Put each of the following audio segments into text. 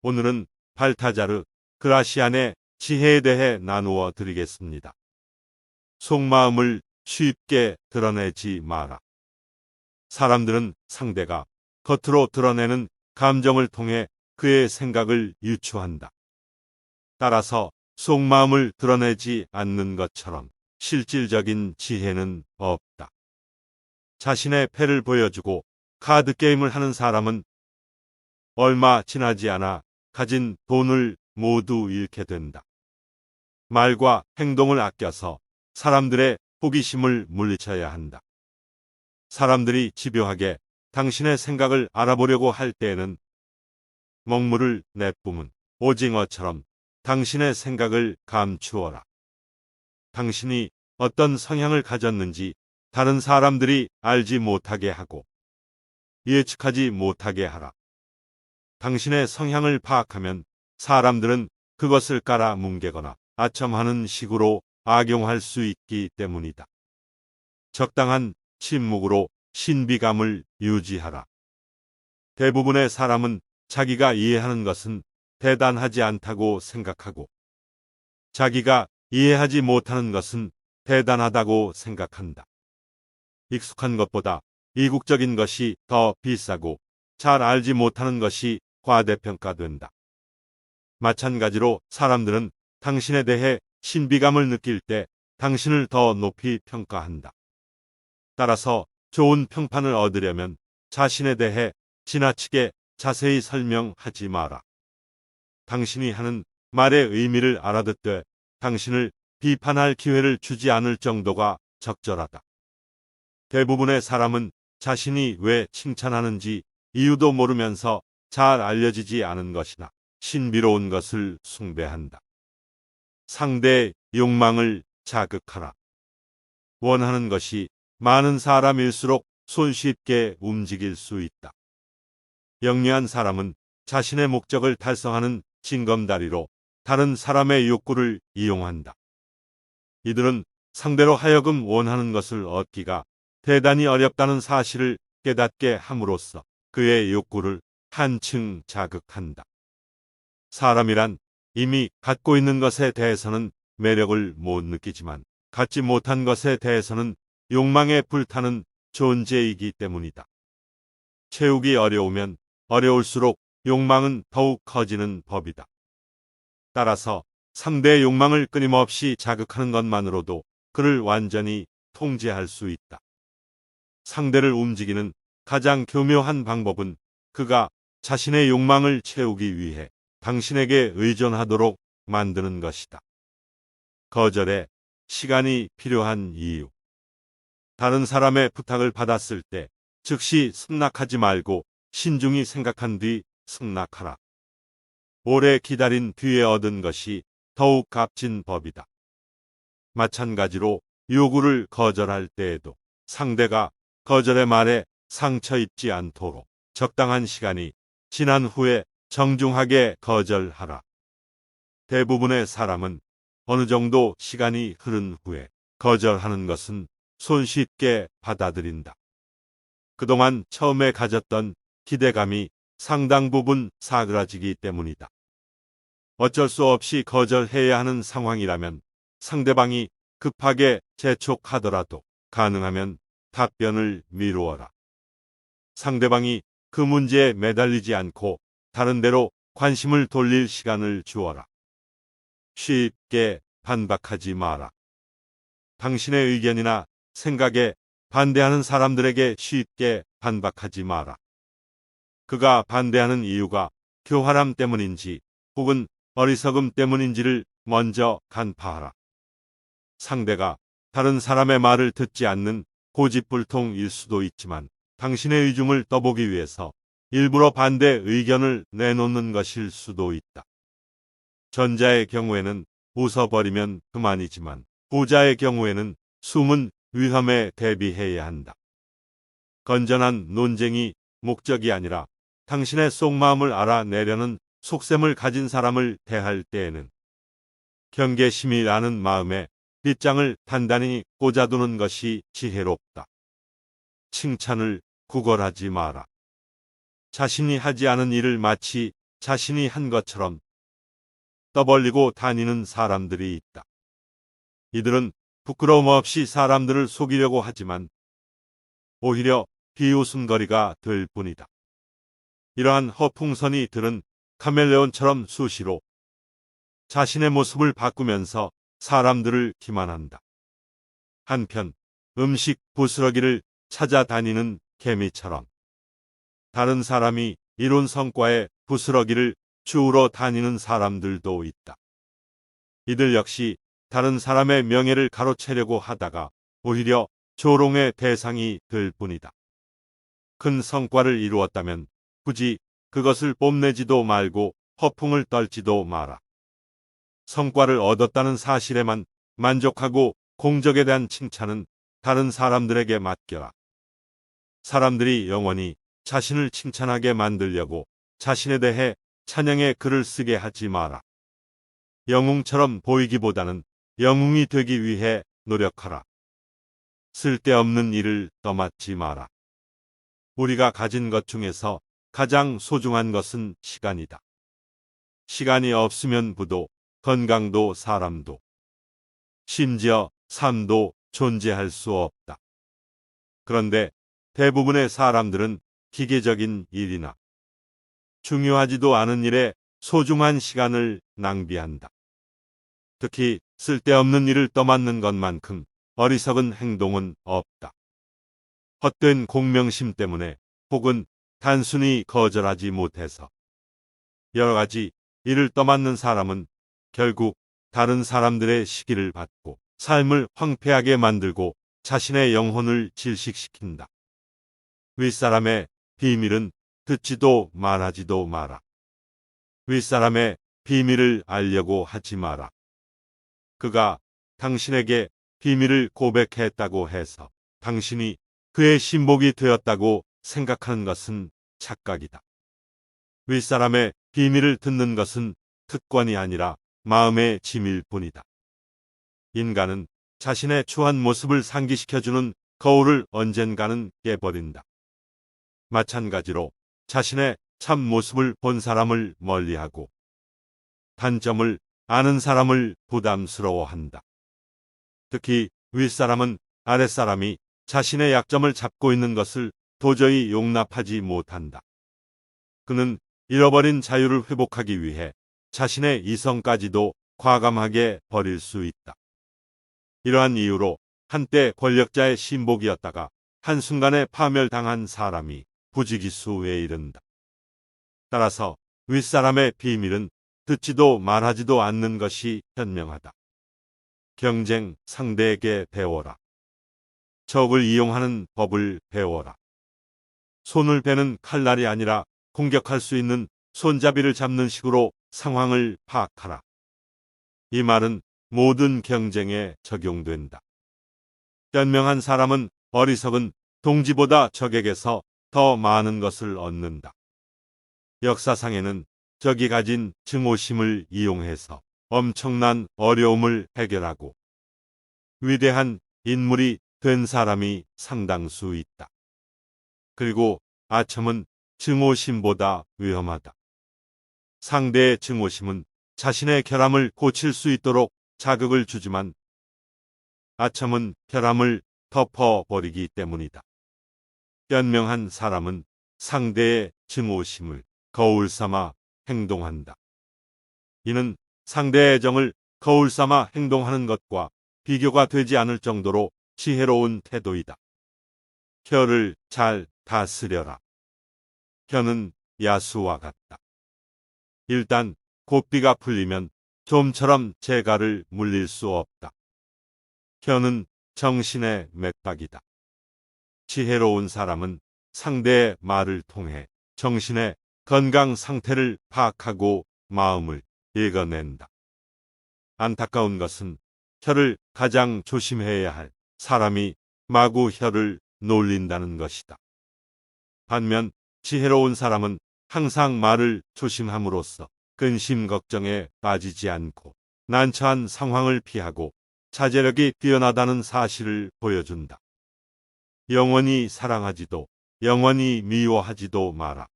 오늘은 발타자르 그라시안의 지혜에 대해 나누어 드리겠습니다. 속마음을 쉽게 드러내지 마라. 사람들은 상대가 겉으로 드러내는 감정을 통해 그의 생각을 유추한다. 따라서 속마음을 드러내지 않는 것처럼 실질적인 지혜는 없다. 자신의 패를 보여주고 카드게임을 하는 사람은 얼마 지나지 않아 가진 돈을 모두 잃게 된다. 말과 행동을 아껴서 사람들의 호기심을 물리쳐야 한다. 사람들이 집요하게 당신의 생각을 알아보려고 할 때에는 먹물을 내뿜은 오징어처럼 당신의 생각을 감추어라. 당신이 어떤 성향을 가졌는지 다른 사람들이 알지 못하게 하고 예측하지 못하게 하라. 당신의 성향을 파악하면 사람들은 그것을 깔아 뭉개거나 아첨하는 식으로 악용할 수 있기 때문이다. 적당한 침묵으로 신비감을 유지하라. 대부분의 사람은 자기가 이해하는 것은 대단하지 않다고 생각하고 자기가 이해하지 못하는 것은 대단하다고 생각한다. 익숙한 것보다 이국적인 것이 더 비싸고 잘 알지 못하는 것이 과대평가된다. 마찬가지로 사람들은 당신에 대해 신비감을 느낄 때 당신을 더 높이 평가한다. 따라서 좋은 평판을 얻으려면 자신에 대해 지나치게 자세히 설명하지 마라. 당신이 하는 말의 의미를 알아듣되 당신을 비판할 기회를 주지 않을 정도가 적절하다. 대부분의 사람은 자신이 왜 칭찬하는지 이유도 모르면서 잘 알려지지 않은 것이나 신비로운 것을 숭배한다. 상대의 욕망을 자극하라. 원하는 것이 많은 사람일수록 손쉽게 움직일 수 있다. 영리한 사람은 자신의 목적을 달성하는 징검다리로 다른 사람의 욕구를 이용한다. 이들은 상대로 하여금 원하는 것을 얻기가 대단히 어렵다는 사실을 깨닫게 함으로써 그의 욕구를 한층 자극한다. 사람이란 이미 갖고 있는 것에 대해서는 매력을 못 느끼지만 갖지 못한 것에 대해서는 욕망에 불타는 존재이기 때문이다. 채우기 어려우면 어려울수록 욕망은 더욱 커지는 법이다. 따라서 상대의 욕망을 끊임없이 자극하는 것만으로도 그를 완전히 통제할 수 있다. 상대를 움직이는 가장 교묘한 방법은 그가 자신의 욕망을 채우기 위해 당신에게 의존하도록 만드는 것이다. 거절에 시간이 필요한 이유. 다른 사람의 부탁을 받았을 때 즉시 승낙하지 말고 신중히 생각한 뒤 승낙하라. 오래 기다린 뒤에 얻은 것이 더욱 값진 법이다. 마찬가지로 요구를 거절할 때에도 상대가 거절의 말에 상처 입지 않도록 적당한 시간이 지난 후에 정중하게 거절하라. 대부분의 사람은 어느 정도 시간이 흐른 후에 거절하는 것은 손쉽게 받아들인다. 그동안 처음에 가졌던 기대감이 상당 부분 사그라지기 때문이다. 어쩔 수 없이 거절해야 하는 상황이라면 상대방이 급하게 재촉하더라도 가능하면 답변을 미루어라. 상대방이 그 문제에 매달리지 않고 다른 데로 관심을 돌릴 시간을 주어라. 쉽게 반박하지 마라. 당신의 의견이나 생각에 반대하는 사람들에게 쉽게 반박하지 마라. 그가 반대하는 이유가 교활함 때문인지 혹은 어리석음 때문인지를 먼저 간파하라. 상대가 다른 사람의 말을 듣지 않는 고집불통일 수도 있지만 당신의 의중을 떠보기 위해서 일부러 반대 의견을 내놓는 것일 수도 있다. 전자의 경우에는 웃어버리면 그만이지만 후자의 경우에는 숨은 위험에 대비해야 한다. 건전한 논쟁이 목적이 아니라 당신의 속마음을 알아내려는 속셈을 가진 사람을 대할 때에는 경계심이라는 마음에 빗장을 단단히 꽂아두는 것이 지혜롭다. 칭찬을 구걸하지 마라. 자신이 하지 않은 일을 마치 자신이 한 것처럼 떠벌리고 다니는 사람들이 있다. 이들은 부끄러움 없이 사람들을 속이려고 하지만 오히려 비웃음거리가 될 뿐이다. 이러한 허풍선이 들은 카멜레온처럼 수시로 자신의 모습을 바꾸면서 사람들을 기만한다. 한편 음식 부스러기를 찾아다니는 개미처럼 다른 사람이 이룬 성과에 부스러기를 주우러 다니는 사람들도 있다. 이들 역시 다른 사람의 명예를 가로채려고 하다가 오히려 조롱의 대상이 될 뿐이다. 큰 성과를 이루었다면 굳이 그것을 뽐내지도 말고 허풍을 떨지도 마라. 성과를 얻었다는 사실에만 만족하고 공적에 대한 칭찬은 다른 사람들에게 맡겨라. 사람들이 영원히 자신을 칭찬하게 만들려고 자신에 대해 찬양의 글을 쓰게 하지 마라. 영웅처럼 보이기보다는 영웅이 되기 위해 노력하라. 쓸데없는 일을 떠맡지 마라. 우리가 가진 것 중에서 가장 소중한 것은 시간이다. 시간이 없으면 부도, 건강도, 사람도, 심지어 삶도 존재할 수 없다. 그런데 대부분의 사람들은 기계적인 일이나 중요하지도 않은 일에 소중한 시간을 낭비한다. 특히 쓸데없는 일을 떠맡는 것만큼 어리석은 행동은 없다. 헛된 공명심 때문에 혹은 단순히 거절하지 못해서 여러 가지 일을 떠맡는 사람은 결국 다른 사람들의 시기를 받고 삶을 황폐하게 만들고 자신의 영혼을 질식시킨다. 윗사람의 비밀은 듣지도 말하지도 마라. 윗사람의 비밀을 알려고 하지 마라. 그가 당신에게 비밀을 고백했다고 해서 당신이 그의 신복이 되었다고 생각하는 것은 착각이다. 윗사람의 비밀을 듣는 것은 특권이 아니라 마음의 짐일 뿐이다. 인간은 자신의 추한 모습을 상기시켜주는 거울을 언젠가는 깨버린다. 마찬가지로 자신의 참 모습을 본 사람을 멀리하고 단점을 아는 사람을 부담스러워한다. 특히 윗사람은 아랫사람이 자신의 약점을 잡고 있는 것을 도저히 용납하지 못한다. 그는 잃어버린 자유를 회복하기 위해 자신의 이성까지도 과감하게 버릴 수 있다. 이러한 이유로 한때 권력자의 신복이었다가 한순간에 파멸당한 사람이 부지기수에 이른다. 따라서 윗사람의 비밀은 듣지도 말하지도 않는 것이 현명하다. 경쟁 상대에게 배워라. 적을 이용하는 법을 배워라. 손을 베는 칼날이 아니라 공격할 수 있는 손잡이를 잡는 식으로 상황을 파악하라. 이 말은 모든 경쟁에 적용된다. 현명한 사람은 어리석은 동지보다 적에게서 더 많은 것을 얻는다. 역사상에는 적이 가진 증오심을 이용해서 엄청난 어려움을 해결하고 위대한 인물이 된 사람이 상당수 있다. 그리고 아첨은 증오심보다 위험하다. 상대의 증오심은 자신의 결함을 고칠 수 있도록 자극을 주지만 아첨은 결함을 덮어버리기 때문이다. 현명한 사람은 상대의 증오심을 거울 삼아 행동한다. 이는 상대의 애정을 거울 삼아 행동하는 것과 비교가 되지 않을 정도로 지혜로운 태도이다. 혀를 잘 다스려라. 혀는 야수와 같다. 일단 고삐가 풀리면 좀처럼 재갈을 물릴 수 없다. 혀는 정신의 맥박이다. 지혜로운 사람은 상대의 말을 통해 정신의 건강 상태를 파악하고 마음을 읽어낸다. 안타까운 것은 혀를 가장 조심해야 할 사람이 마구 혀를 놀린다는 것이다. 반면 지혜로운 사람은 항상 말을 조심함으로써 근심 걱정에 빠지지 않고 난처한 상황을 피하고 자제력이 뛰어나다는 사실을 보여준다. 영원히 사랑하지도 영원히 미워하지도 마라.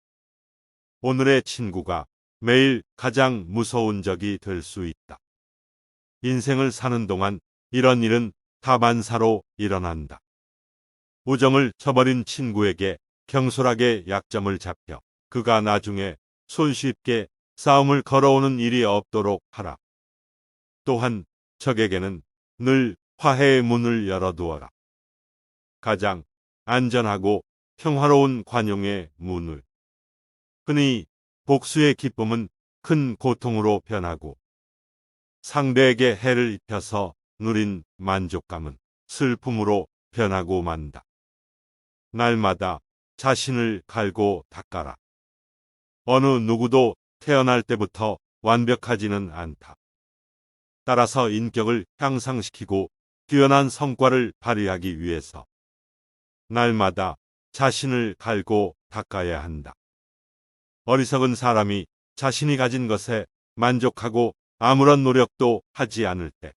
오늘의 친구가 매일 가장 무서운 적이 될 수 있다. 인생을 사는 동안 이런 일은 다반사로 일어난다. 우정을 저버린 친구에게 경솔하게 약점을 잡혀 그가 나중에 손쉽게 싸움을 걸어오는 일이 없도록 하라. 또한 적에게는 늘 화해의 문을 열어두어라. 가장 안전하고 평화로운 관용의 문을. 흔히 복수의 기쁨은 큰 고통으로 변하고 상대에게 해를 입혀서 누린 만족감은 슬픔으로 변하고 만다. 날마다 자신을 갈고 닦아라. 어느 누구도 태어날 때부터 완벽하지는 않다. 따라서 인격을 향상시키고 뛰어난 성과를 발휘하기 위해서 날마다 자신을 갈고 닦아야 한다. 어리석은 사람이 자신이 가진 것에 만족하고 아무런 노력도 하지 않을 때,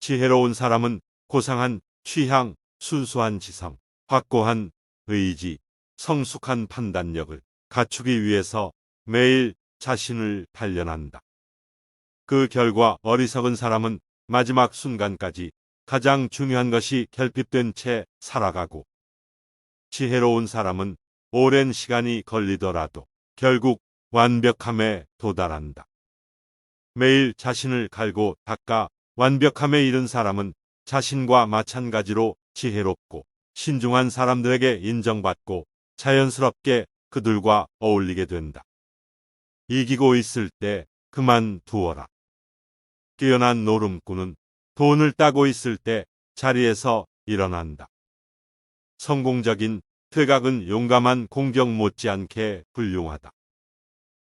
지혜로운 사람은 고상한 취향, 순수한 지성, 확고한 의지, 성숙한 판단력을 갖추기 위해서 매일 자신을 단련한다. 그 결과 어리석은 사람은 마지막 순간까지 가장 중요한 것이 결핍된 채 살아가고, 지혜로운 사람은 오랜 시간이 걸리더라도 결국 완벽함에 도달한다. 매일 자신을 갈고 닦아 완벽함에 이른 사람은 자신과 마찬가지로 지혜롭고 신중한 사람들에게 인정받고 자연스럽게 그들과 어울리게 된다. 이기고 있을 때 그만두어라. 뛰어난 노름꾼은 돈을 따고 있을 때 자리에서 일어난다. 성공적인 퇴각은 용감한 공격 못지않게 훌륭하다.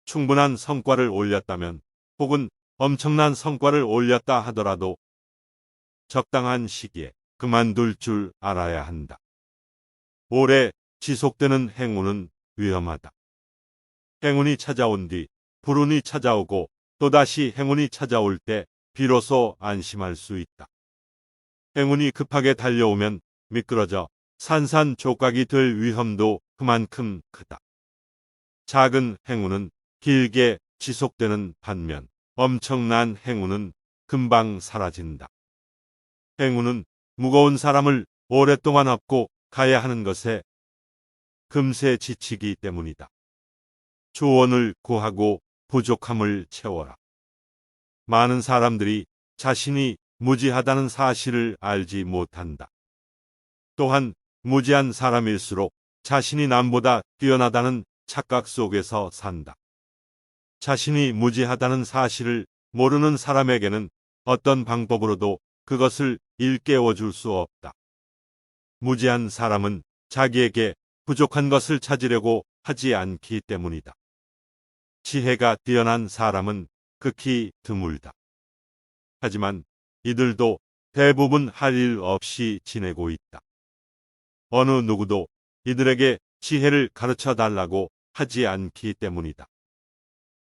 충분한 성과를 올렸다면 혹은 엄청난 성과를 올렸다 하더라도 적당한 시기에 그만둘 줄 알아야 한다. 오래 지속되는 행운은 위험하다. 행운이 찾아온 뒤 불운이 찾아오고 또다시 행운이 찾아올 때 비로소 안심할 수 있다. 행운이 급하게 달려오면 미끄러져 산산조각이 될 위험도 그만큼 크다. 작은 행운은 길게 지속되는 반면 엄청난 행운은 금방 사라진다. 행운은 무거운 사람을 오랫동안 업고 가야 하는 것에 금세 지치기 때문이다. 조언을 구하고 부족함을 채워라. 많은 사람들이 자신이 무지하다는 사실을 알지 못한다. 또한 무지한 사람일수록 자신이 남보다 뛰어나다는 착각 속에서 산다. 자신이 무지하다는 사실을 모르는 사람에게는 어떤 방법으로도 그것을 일깨워 줄 수 없다. 무지한 사람은 자기에게 부족한 것을 찾으려고 하지 않기 때문이다. 지혜가 뛰어난 사람은 극히 드물다. 하지만 이들도 대부분 할 일 없이 지내고 있다. 어느 누구도 이들에게 지혜를 가르쳐 달라고 하지 않기 때문이다.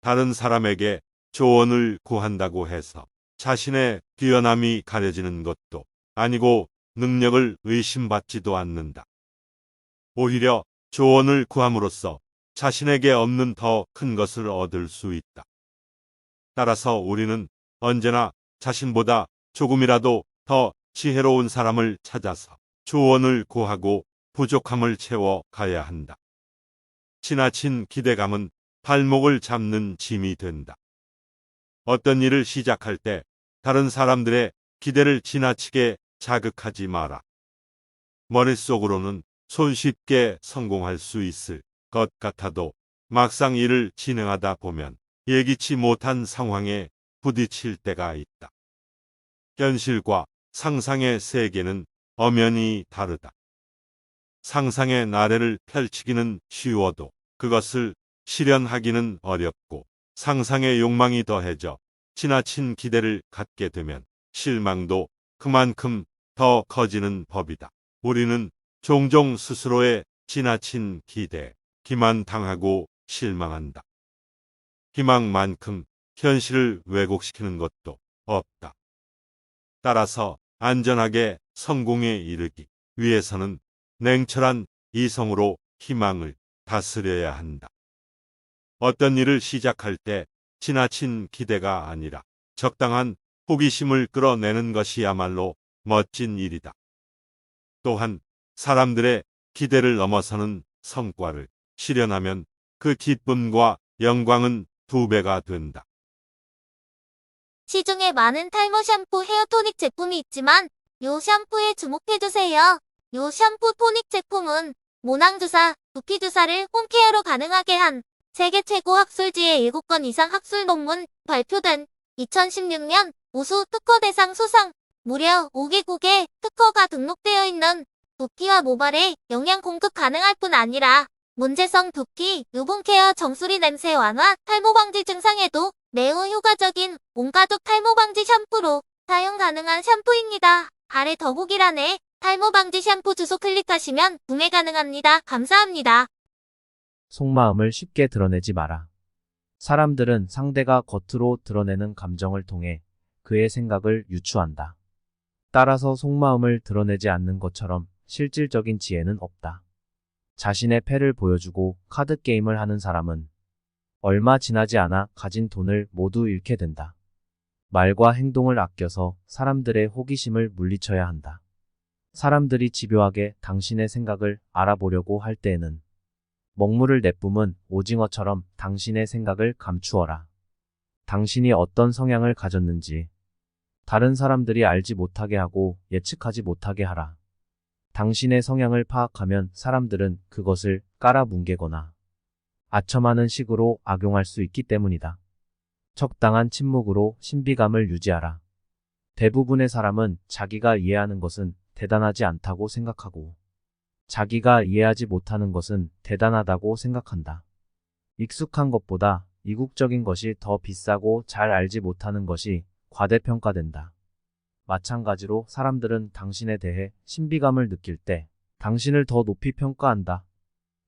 다른 사람에게 조언을 구한다고 해서 자신의 뛰어남이 가려지는 것도 아니고 능력을 의심받지도 않는다. 오히려 조언을 구함으로써 자신에게 없는 더 큰 것을 얻을 수 있다. 따라서 우리는 언제나 자신보다 조금이라도 더 지혜로운 사람을 찾아서 조언을 구하고 부족함을 채워 가야 한다. 지나친 기대감은 발목을 잡는 짐이 된다. 어떤 일을 시작할 때 다른 사람들의 기대를 지나치게 자극하지 마라. 머릿속으로는 손쉽게 성공할 수 있을 것 같아도 막상 일을 진행하다 보면 예기치 못한 상황에 부딪힐 때가 있다. 현실과 상상의 세계는 엄연히 다르다. 상상의 나래를 펼치기는 쉬워도 그것을 실현하기는 어렵고 상상의 욕망이 더해져 지나친 기대를 갖게 되면 실망도 그만큼 더 커지는 법이다. 우리는 종종 스스로의 지나친 기대에 기만당하고 실망한다. 희망만큼 현실을 왜곡시키는 것도 없다. 따라서 안전하게 성공에 이르기 위해서는 냉철한 이성으로 희망을 다스려야 한다. 어떤 일을 시작할 때 지나친 기대가 아니라 적당한 호기심을 끌어내는 것이야말로 멋진 일이다. 또한 사람들의 기대를 넘어서는 성과를 실현하면 그 기쁨과 영광은 2배가 된다. 시중에 많은 탈모 샴푸 헤어 토닉 제품이 있지만 요 샴푸에 주목해주세요. 요 샴푸 토닉 제품은 모낭주사, 두피주사를 홈케어로 가능하게 한 세계 최고 학술지에 7건 이상 학술 논문 발표된 2016년 우수 특허 대상 수상, 무려 5개국에 특허가 등록되어 있는 두피와 모발에 영양 공급 가능할 뿐 아니라 문제성 두피, 유분케어, 정수리 냄새 완화, 탈모 방지 증상에도 매우 효과적인 온가족 탈모 방지 샴푸로 사용 가능한 샴푸입니다. 아래 더보기란에 탈모 방지 샴푸 주소 클릭하시면 구매 가능합니다. 감사합니다. 속마음을 쉽게 드러내지 마라. 사람들은 상대가 겉으로 드러내는 감정을 통해 그의 생각을 유추한다. 따라서 속마음을 드러내지 않는 것처럼 실질적인 지혜는 없다. 자신의 패를 보여주고 카드 게임을 하는 사람은 얼마 지나지 않아 가진 돈을 모두 잃게 된다. 말과 행동을 아껴서 사람들의 호기심을 물리쳐야 한다. 사람들이 집요하게 당신의 생각을 알아보려고 할 때에는 먹물을 내뿜은 오징어처럼 당신의 생각을 감추어라. 당신이 어떤 성향을 가졌는지 다른 사람들이 알지 못하게 하고 예측하지 못하게 하라. 당신의 성향을 파악하면 사람들은 그것을 깔아뭉개거나 아첨하는 식으로 악용할 수 있기 때문이다. 적당한 침묵으로 신비감을 유지하라. 대부분의 사람은 자기가 이해하는 것은 대단하지 않다고 생각하고 자기가 이해하지 못하는 것은 대단하다고 생각한다. 익숙한 것보다 이국적인 것이 더 비싸고 잘 알지 못하는 것이 과대평가된다. 마찬가지로 사람들은 당신에 대해 신비감을 느낄 때 당신을 더 높이 평가한다.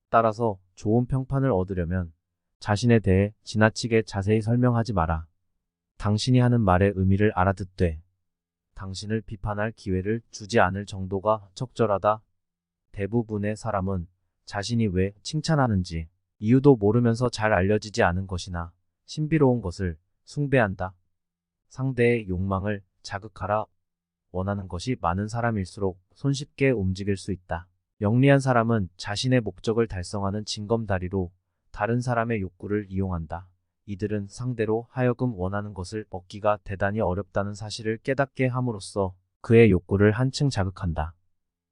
따라서 좋은 평판을 얻으려면 자신에 대해 지나치게 자세히 설명하지 마라. 당신이 하는 말의 의미를 알아듣되 당신을 비판할 기회를 주지 않을 정도가 적절하다. 대부분의 사람은 자신이 왜 칭찬하는지 이유도 모르면서 잘 알려지지 않은 것이나 신비로운 것을 숭배한다. 상대의 욕망을 자극하라. 원하는 것이 많은 사람일수록 손쉽게 움직일 수 있다. 영리한 사람은 자신의 목적을 달성하는 징검다리로 다른 사람의 욕구를 이용한다. 이들은 상대로 하여금 원하는 것을 얻기가 대단히 어렵다는 사실을 깨닫게 함으로써 그의 욕구를 한층 자극한다.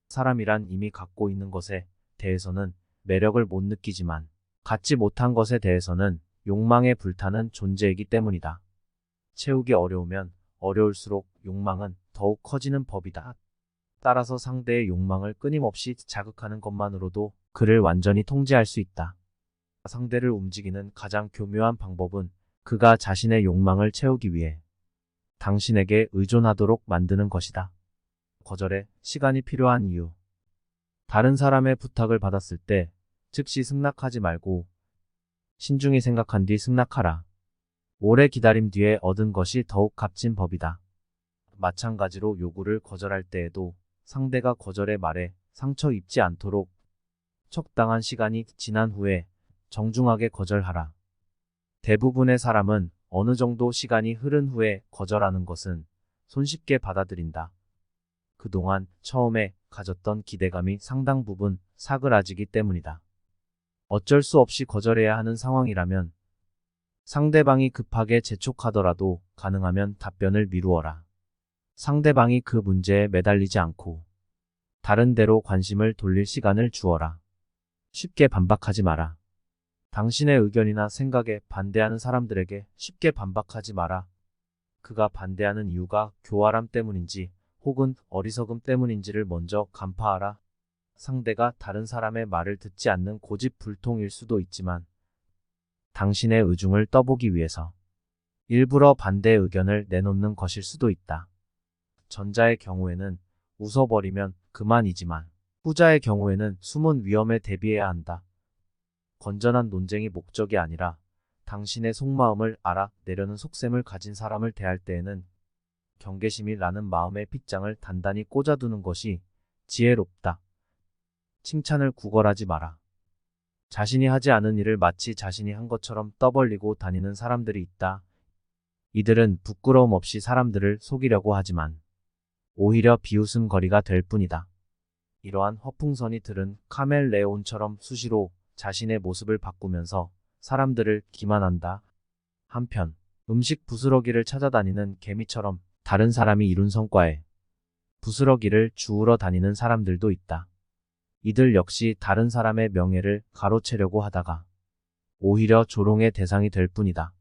사람이란 이미 갖고 있는 것에 대해서는 매력을 못 느끼지만 갖지 못한 것에 대해서는 욕망에 불타는 존재이기 때문이다. 채우기 어려우면 어려울수록 욕망은 더욱 커지는 법이다. 따라서 상대의 욕망을 끊임없이 자극하는 것만으로도 그를 완전히 통제할 수 있다. 상대를 움직이는 가장 교묘한 방법은 그가 자신의 욕망을 채우기 위해 당신에게 의존하도록 만드는 것이다. 거절에 시간이 필요한 이유. 다른 사람의 부탁을 받았을 때 즉시 승낙하지 말고 신중히 생각한 뒤 승낙하라. 오래 기다림 뒤에 얻은 것이 더욱 값진 법이다. 마찬가지로 요구를 거절할 때에도 상대가 거절의 말에 상처 입지 않도록 적당한 시간이 지난 후에 정중하게 거절하라. 대부분의 사람은 어느 정도 시간이 흐른 후에 거절하는 것은 손쉽게 받아들인다. 그동안 처음에 가졌던 기대감이 상당 부분 사그라지기 때문이다. 어쩔 수 없이 거절해야 하는 상황이라면 상대방이 급하게 재촉하더라도 가능하면 답변을 미루어라. 상대방이 그 문제에 매달리지 않고 다른 데로 관심을 돌릴 시간을 주어라. 쉽게 반박하지 마라. 당신의 의견이나 생각에 반대하는 사람들에게 쉽게 반박하지 마라. 그가 반대하는 이유가 교활함 때문인지 혹은 어리석음 때문인지를 먼저 간파하라. 상대가 다른 사람의 말을 듣지 않는 고집불통일 수도 있지만 당신의 의중을 떠보기 위해서 일부러 반대의 의견을 내놓는 것일 수도 있다. 전자의 경우에는 웃어버리면 그만이지만 후자의 경우에는 숨은 위험에 대비해야 한다. 건전한 논쟁이 목적이 아니라 당신의 속마음을 알아내려는 속셈을 가진 사람을 대할 때에는 경계심이 나는 마음의 빗장을 단단히 꽂아두는 것이 지혜롭다. 칭찬을 구걸하지 마라. 자신이 하지 않은 일을 마치 자신이 한 것처럼 떠벌리고 다니는 사람들이 있다. 이들은 부끄러움 없이 사람들을 속이려고 하지만 오히려 비웃음거리가 될 뿐이다. 이러한 허풍선이들은 카멜레온처럼 수시로 자신의 모습을 바꾸면서 사람들을 기만한다. 한편 음식 부스러기를 찾아다니는 개미처럼 다른 사람이 이룬 성과에 부스러기를 주우러 다니는 사람들도 있다. 이들 역시 다른 사람의 명예를 가로채려고 하다가 오히려 조롱의 대상이 될 뿐이다.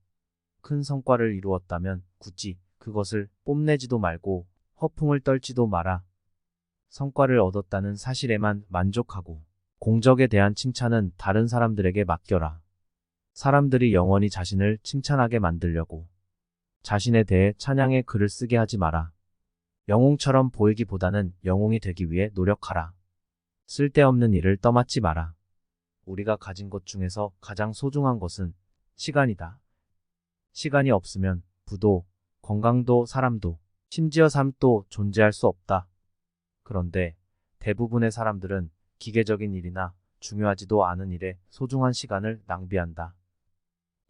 큰 성과를 이루었다면 굳이 그것을 뽐내지도 말고 허풍을 떨지도 마라. 성과를 얻었다는 사실에만 만족하고 공적에 대한 칭찬은 다른 사람들에게 맡겨라. 사람들이 영원히 자신을 칭찬하게 만들려고 자신에 대해 찬양의 글을 쓰게 하지 마라. 영웅처럼 보이기보다는 영웅이 되기 위해 노력하라. 쓸데없는 일을 떠맡지 마라. 우리가 가진 것 중에서 가장 소중한 것은 시간이다. 시간이 없으면 부도, 건강도, 사람도, 심지어 삶도 존재할 수 없다. 그런데 대부분의 사람들은 기계적인 일이나 중요하지도 않은 일에 소중한 시간을 낭비한다.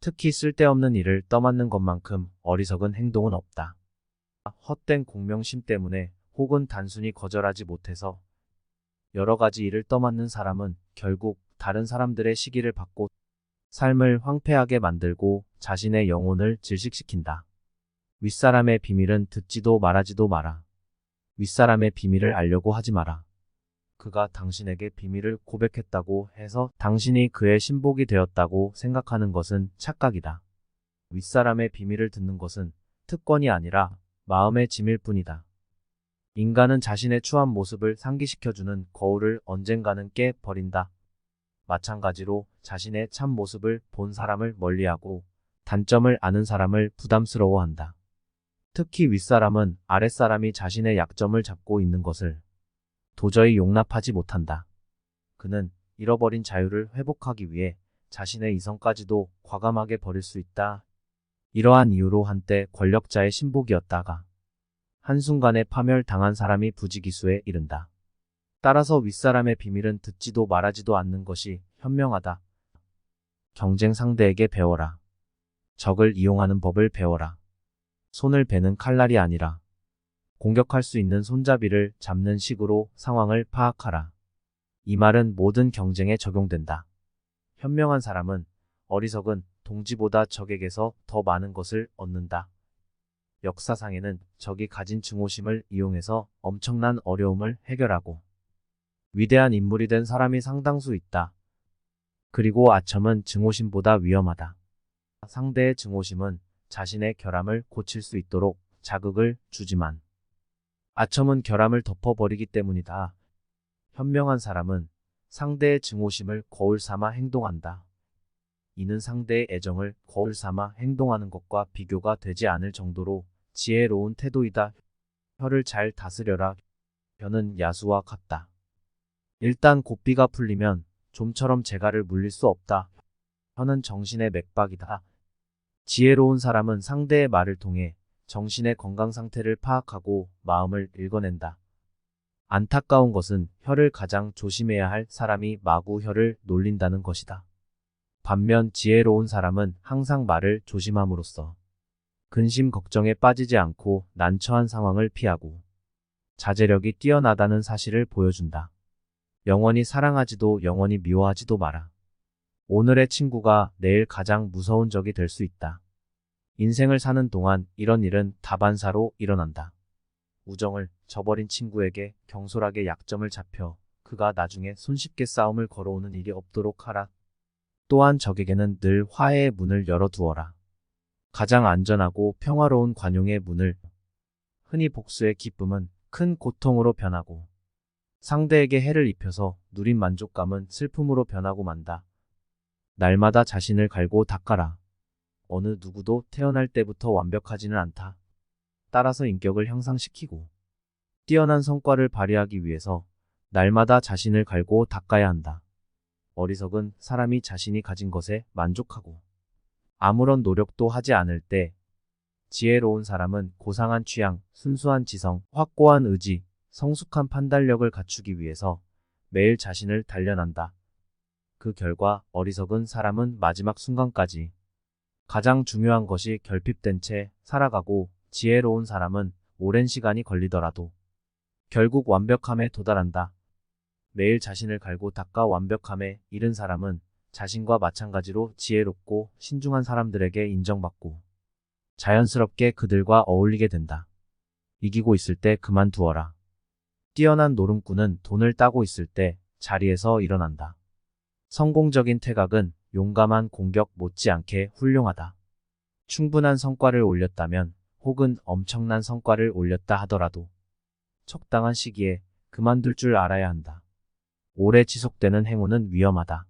특히 쓸데없는 일을 떠맡는 것만큼 어리석은 행동은 없다. 헛된 공명심 때문에 혹은 단순히 거절하지 못해서 여러 가지 일을 떠맡는 사람은 결국 다른 사람들의 시기를 받고 삶을 황폐하게 만들고 자신의 영혼을 질식시킨다. 윗사람의 비밀은 듣지도 말하지도 마라. 윗사람의 비밀을 알려고 하지 마라. 그가 당신에게 비밀을 고백했다고 해서 당신이 그의 신복이 되었다고 생각하는 것은 착각이다. 윗사람의 비밀을 듣는 것은 특권이 아니라 마음의 짐일 뿐이다. 인간은 자신의 추한 모습을 상기시켜주는 거울을 언젠가는 깨버린다. 마찬가지로 자신의 참 모습을 본 사람을 멀리하고 단점을 아는 사람을 부담스러워한다. 특히 윗사람은 아랫사람이 자신의 약점을 잡고 있는 것을 도저히 용납하지 못한다. 그는 잃어버린 자유를 회복하기 위해 자신의 이성까지도 과감하게 버릴 수 있다. 이러한 이유로 한때 권력자의 신복이었다가 한순간에 파멸당한 사람이 부지기수에 이른다. 따라서 윗사람의 비밀은 듣지도 말하지도 않는 것이 현명하다. 경쟁 상대에게 배워라. 적을 이용하는 법을 배워라. 손을 베는 칼날이 아니라 공격할 수 있는 손잡이를 잡는 식으로 상황을 파악하라. 이 말은 모든 경쟁에 적용된다. 현명한 사람은 어리석은 동지보다 적에게서 더 많은 것을 얻는다. 역사상에는 적이 가진 증오심을 이용해서 엄청난 어려움을 해결하고 위대한 인물이 된 사람이 상당수 있다. 그리고 아첨은 증오심보다 위험하다. 상대의 증오심은 자신의 결함을 고칠 수 있도록 자극을 주지만 아첨은 결함을 덮어버리기 때문이다. 현명한 사람은 상대의 증오심을 거울 삼아 행동한다. 이는 상대의 애정을 거울 삼아 행동하는 것과 비교가 되지 않을 정도로 지혜로운 태도이다. 혀를 잘 다스려라. 혀는 야수와 같다. 일단 고삐가 풀리면 좀처럼 재갈을 물릴 수 없다. 혀는 정신의 맥박이다. 지혜로운 사람은 상대의 말을 통해 정신의 건강 상태를 파악하고 마음을 읽어낸다. 안타까운 것은 혀를 가장 조심해야 할 사람이 마구 혀를 놀린다는 것이다. 반면 지혜로운 사람은 항상 말을 조심함으로써 근심 걱정에 빠지지 않고 난처한 상황을 피하고 자제력이 뛰어나다는 사실을 보여준다. 영원히 사랑하지도 영원히 미워하지도 마라. 오늘의 친구가 내일 가장 무서운 적이 될 수 있다. 인생을 사는 동안 이런 일은 다반사로 일어난다. 우정을 저버린 친구에게 경솔하게 약점을 잡혀 그가 나중에 손쉽게 싸움을 걸어오는 일이 없도록 하라. 또한 적에게는 늘 화해의 문을 열어두어라. 가장 안전하고 평화로운 관용의 문을. 흔히 복수의 기쁨은 큰 고통으로 변하고 상대에게 해를 입혀서 누린 만족감은 슬픔으로 변하고 만다. 날마다 자신을 갈고 닦아라. 어느 누구도 태어날 때부터 완벽하지는 않다. 따라서 인격을 향상시키고 뛰어난 성과를 발휘하기 위해서 날마다 자신을 갈고 닦아야 한다. 어리석은 사람이 자신이 가진 것에 만족하고 아무런 노력도 하지 않을 때, 지혜로운 사람은 고상한 취향, 순수한 지성, 확고한 의지, 성숙한 판단력을 갖추기 위해서 매일 자신을 단련한다. 그 결과 어리석은 사람은 마지막 순간까지 가장 중요한 것이 결핍된 채 살아가고 지혜로운 사람은 오랜 시간이 걸리더라도 결국 완벽함에 도달한다. 매일 자신을 갈고 닦아 완벽함에 이른 사람은 자신과 마찬가지로 지혜롭고 신중한 사람들에게 인정받고 자연스럽게 그들과 어울리게 된다. 이기고 있을 때 그만두어라. 뛰어난 노름꾼은 돈을 따고 있을 때 자리에서 일어난다. 성공적인 퇴각은 용감한 공격 못지않게 훌륭하다. 충분한 성과를 올렸다면 혹은 엄청난 성과를 올렸다 하더라도 적당한 시기에 그만둘 줄 알아야 한다. 오래 지속되는 행운은 위험하다.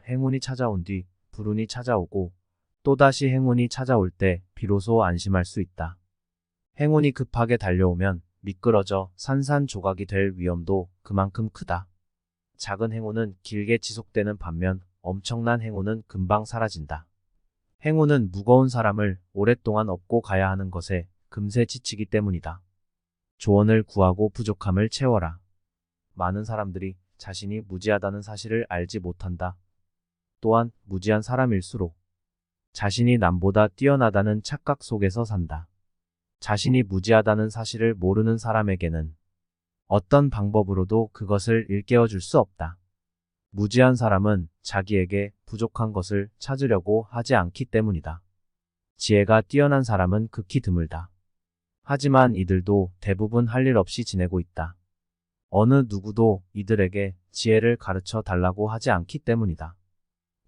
행운이 찾아온 뒤 불운이 찾아오고 또다시 행운이 찾아올 때 비로소 안심할 수 있다. 행운이 급하게 달려오면 미끄러져 산산조각이 될 위험도 그만큼 크다. 작은 행운은 길게 지속되는 반면 엄청난 행운은 금방 사라진다. 행운은 무거운 사람을 오랫동안 업고 가야 하는 것에 금세 지치기 때문이다. 조언을 구하고 부족함을 채워라. 많은 사람들이 자신이 무지하다는 사실을 알지 못한다. 또한 무지한 사람일수록 자신이 남보다 뛰어나다는 착각 속에서 산다. 자신이 무지하다는 사실을 모르는 사람에게는 어떤 방법으로도 그것을 일깨워 줄 수 없다. 무지한 사람은 자기에게 부족한 것을 찾으려고 하지 않기 때문이다. 지혜가 뛰어난 사람은 극히 드물다. 하지만 이들도 대부분 할 일 없이 지내고 있다. 어느 누구도 이들에게 지혜를 가르쳐 달라고 하지 않기 때문이다.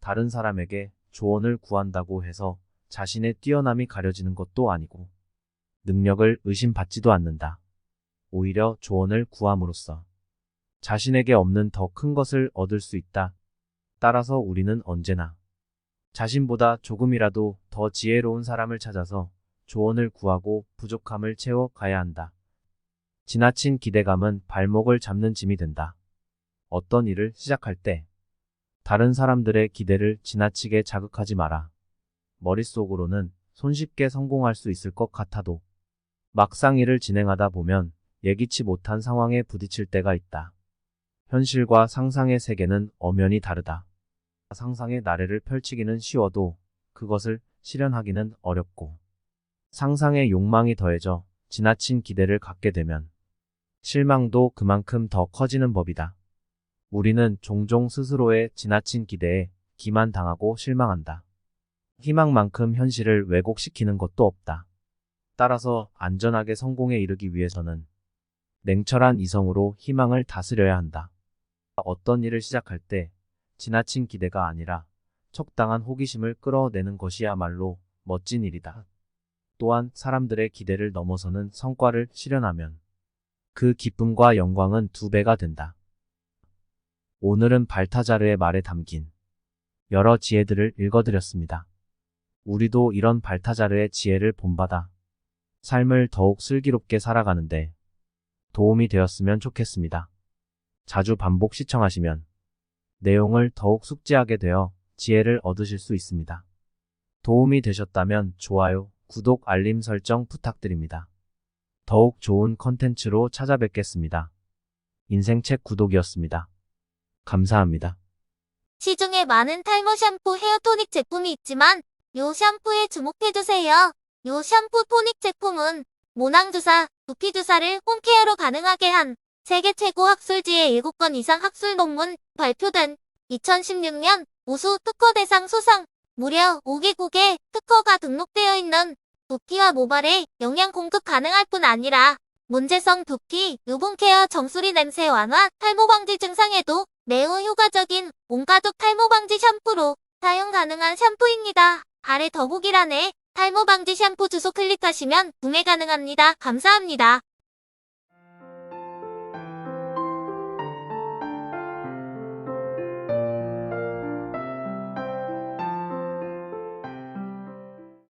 다른 사람에게 조언을 구한다고 해서 자신의 뛰어남이 가려지는 것도 아니고 능력을 의심받지도 않는다. 오히려 조언을 구함으로써 자신에게 없는 더 큰 것을 얻을 수 있다. 따라서 우리는 언제나 자신보다 조금이라도 더 지혜로운 사람을 찾아서 조언을 구하고 부족함을 채워 가야 한다. 지나친 기대감은 발목을 잡는 짐이 된다. 어떤 일을 시작할 때 다른 사람들의 기대를 지나치게 자극하지 마라. 머릿속으로는 손쉽게 성공할 수 있을 것 같아도 막상 일을 진행하다 보면 예기치 못한 상황에 부딪힐 때가 있다. 현실과 상상의 세계는 엄연히 다르다. 상상의 나래를 펼치기는 쉬워도 그것을 실현하기는 어렵고 상상의 욕망이 더해져 지나친 기대를 갖게 되면 실망도 그만큼 더 커지는 법이다. 우리는 종종 스스로의 지나친 기대에 기만당하고 실망한다. 희망만큼 현실을 왜곡시키는 것도 없다. 따라서 안전하게 성공에 이르기 위해서는 냉철한 이성으로 희망을 다스려야 한다. 어떤 일을 시작할 때 지나친 기대가 아니라 적당한 호기심을 끌어내는 것이야말로 멋진 일이다. 또한 사람들의 기대를 넘어서는 성과를 실현하면 그 기쁨과 영광은 2배가 된다. 오늘은 발타자르의 말에 담긴 여러 지혜들을 읽어드렸습니다. 우리도 이런 발타자르의 지혜를 본받아 삶을 더욱 슬기롭게 살아가는데 도움이 되었으면 좋겠습니다. 자주 반복 시청하시면 내용을 더욱 숙지하게 되어 지혜를 얻으실 수 있습니다. 도움이 되셨다면 좋아요, 구독, 알림 설정 부탁드립니다. 더욱 좋은 컨텐츠로 찾아뵙겠습니다. 인생책 구독이었습니다. 감사합니다. 시중에 많은 탈모 샴푸 헤어 토닉 제품이 있지만 요 샴푸에 주목해주세요. 요 샴푸 토닉 제품은 모낭주사, 두피주사를 홈케어로 가능하게 한 세계 최고 학술지의 7권 이상 학술 논문 발표된 2016년 우수 특허 대상 수상, 무려 5개국에 특허가 등록되어 있는 두피와 모발에 영양 공급 가능할 뿐 아니라 문제성 두피, 유분케어, 정수리 냄새 완화, 탈모 방지 증상에도 매우 효과적인 온가족 탈모 방지 샴푸로 사용 가능한 샴푸입니다. 아래 더보기란에 탈모 방지 샴푸 주소 클릭하시면 구매 가능합니다. 감사합니다.